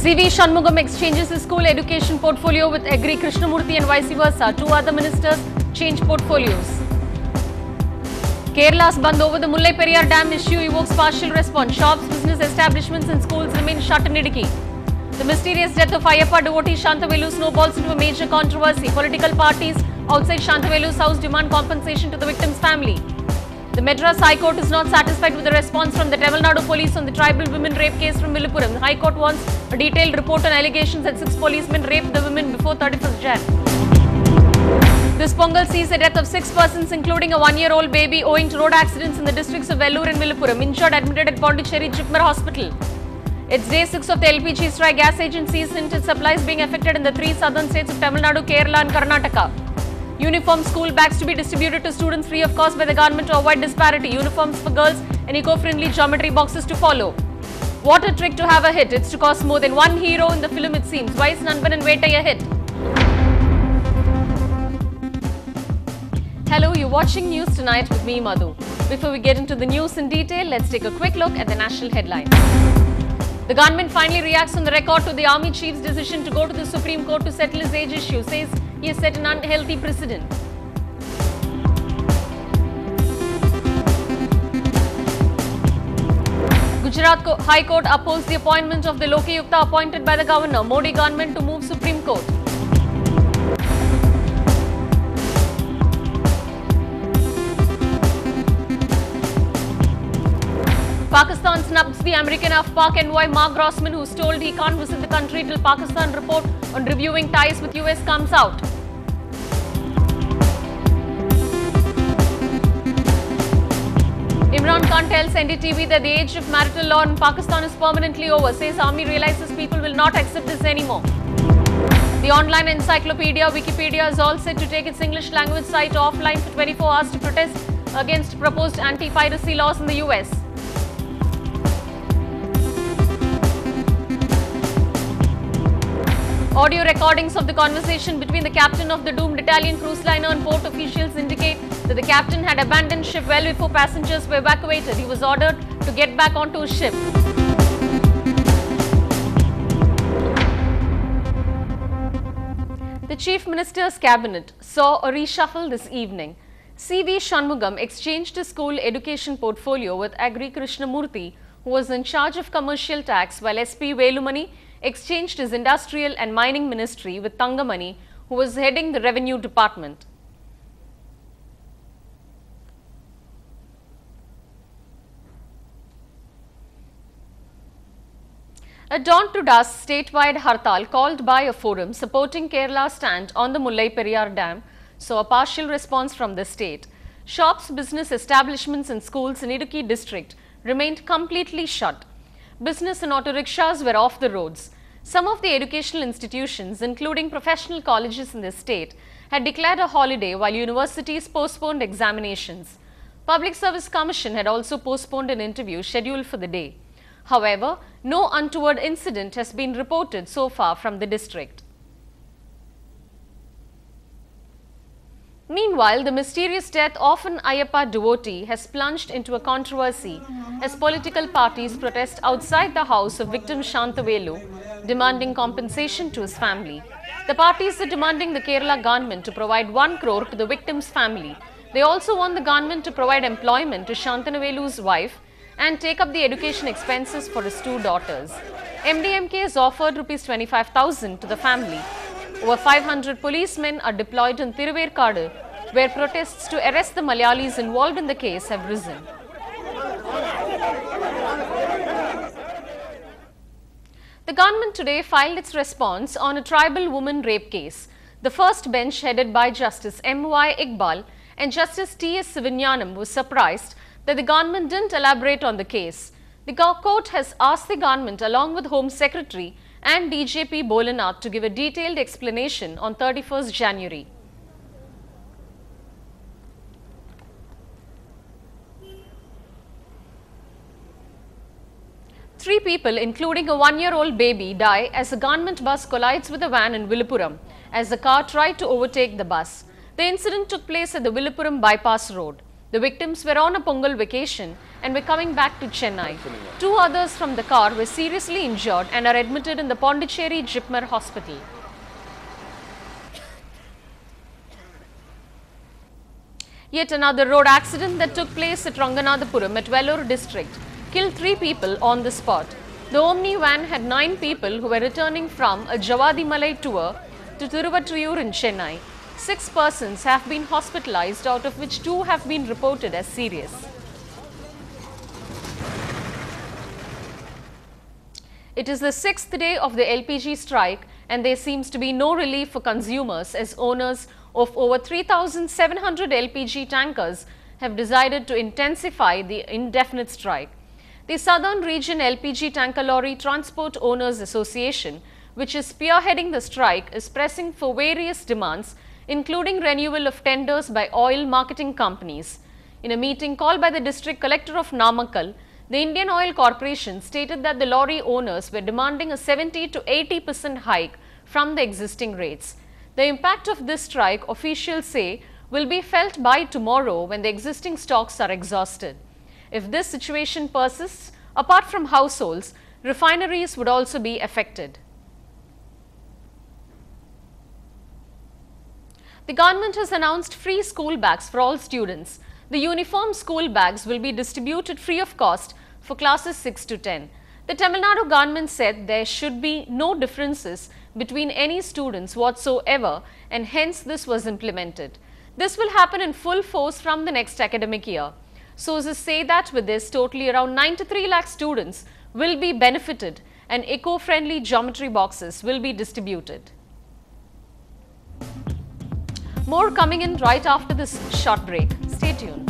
CV Shanmugam exchanges his school education portfolio with Agri Krishnamurthy and vice versa. Two other ministers change portfolios. Kerala's Bandh over the Mullai Periyar Dam issue evokes partial response. Shops, business establishments and schools remain shut in Idukki. The mysterious death of Ayyappa devotee Shantavelu snowballs into a major controversy. Political parties outside Shantavelu's house demand compensation to the victim's family. The Madras High Court is not satisfied with the response from the Tamil Nadu police on the tribal women rape case from Viluppuram. The High Court wants a detailed report on allegations that 6 policemen raped the women before 31st Jan. This Pongal sees the death of 6 persons, including a 1-year-old baby, owing to road accidents in the districts of Vellore and Viluppuram. Injured admitted at Pondicherry Jipmar Hospital. It's day 6 of the LPG strike. Gas agencies hint at supplies being affected in the 3 southern states of Tamil Nadu, Kerala and Karnataka. Uniform school bags to be distributed to students free of cost by the government to avoid disparity. Uniforms for girls and eco-friendly geometry boxes to follow. What a trick to have a hit. It's to cost more than one hero in the film, it seems. Why is Nanban and Vetai a hit? Hello, you're watching News Tonight with me, Madhu. Before we get into the news in detail, let's take a quick look at the national headlines. The government finally reacts on the record to the Army Chief's decision to go to the Supreme Court to settle his age issue. Says he has set an unhealthy precedent. Gujarat High Court upholds the appointment of the Lokayukta appointed by the governor. Modi government to move Supreme Court. Pakistan snubs the American Pak envoy Mark Grossman, who's told he can't visit the country till Pakistan report on reviewing ties with US comes out. Imran Khan tells NDTV that the age of marital law in Pakistan is permanently over. Says army realizes people will not accept this anymore. The online encyclopedia Wikipedia is all set to take its English language site offline for 24 hours to protest against proposed anti-piracy laws in the US. Audio recordings of the conversation between the captain of the doomed Italian cruise liner and port officials indicate that the captain had abandoned ship well before passengers were evacuated. He was ordered to get back onto his ship. The Chief Minister's cabinet saw a reshuffle this evening. CV Shanmugam exchanged his school education portfolio with Agri Krishnamurthy, who was in charge of commercial tax, while SP Velumani exchanged his industrial and mining ministry with Thangamani, who was heading the revenue department. A dawn to dusk statewide hartal called by a forum supporting Kerala's stand on the Mullai Periyar Dam saw a partial response from the state. Shops, business establishments and schools in Idukki district remained completely shut. Business and auto rickshaws were off the roads. Some of the educational institutions, including professional colleges in the state, had declared a holiday while universities postponed examinations. Public Service Commission had also postponed an interview scheduled for the day. However, no untoward incident has been reported so far from the district. Meanwhile, the mysterious death of an Ayyappa devotee has plunged into a controversy as political parties protest outside the house of victim Shantavelu, demanding compensation to his family. The parties are demanding the Kerala government to provide 1 crore to the victim's family. They also want the government to provide employment to Shantanavelu's wife and take up the education expenses for his 2 daughters. MDMK has offered Rs 25,000 to the family. Over 500 policemen are deployed in Thiruverkadu, where protests to arrest the Malayalis involved in the case have risen. The government today filed its response on a tribal woman rape case. The first bench, headed by Justice M.Y. Iqbal and Justice T.S. Sivanyanam, was surprised that the government didn't elaborate on the case. The court has asked the government, along with Home Secretary and DJP Bolanath, to give a detailed explanation on 31st January. Three people, including a 1-year-old baby, die as a government bus collides with a van in Viluppuram as the car tried to overtake the bus. The incident took place at the Viluppuram bypass road. The victims were on a Pongal vacation and were coming back to Chennai. 2 others from the car were seriously injured and are admitted in the Pondicherry Jipmer Hospital. Yet another road accident that took place at Ranganathapuram at Vellore district killed 3 people on the spot. The Omni van had 9 people who were returning from a Javadi Malai tour to Tiruvattriyur in Chennai. 6 persons have been hospitalized, out of which 2 have been reported as serious. It is the 6th day of the LPG strike and there seems to be no relief for consumers as owners of over 3,700 LPG tankers have decided to intensify the indefinite strike. The Southern Region LPG Tanker Lorry Transport Owners Association, which is spearheading the strike, is pressing for various demands, including renewal of tenders by oil marketing companies. In a meeting called by the District Collector of Namakkal, the Indian Oil Corporation stated that the lorry owners were demanding a 70 to 80% hike from the existing rates. The impact of this strike, officials say, will be felt by tomorrow when the existing stocks are exhausted. If this situation persists, apart from households, refineries would also be affected. The government has announced free school bags for all students. The uniform school bags will be distributed free of cost for classes 6 to 10. The Tamil Nadu government said there should be no differences between any students whatsoever, and hence this was implemented. This will happen in full force from the next academic year. Sources say that with this, totally around 93 lakh students will be benefited and eco-friendly geometry boxes will be distributed. More coming in right after this short break. Stay tuned.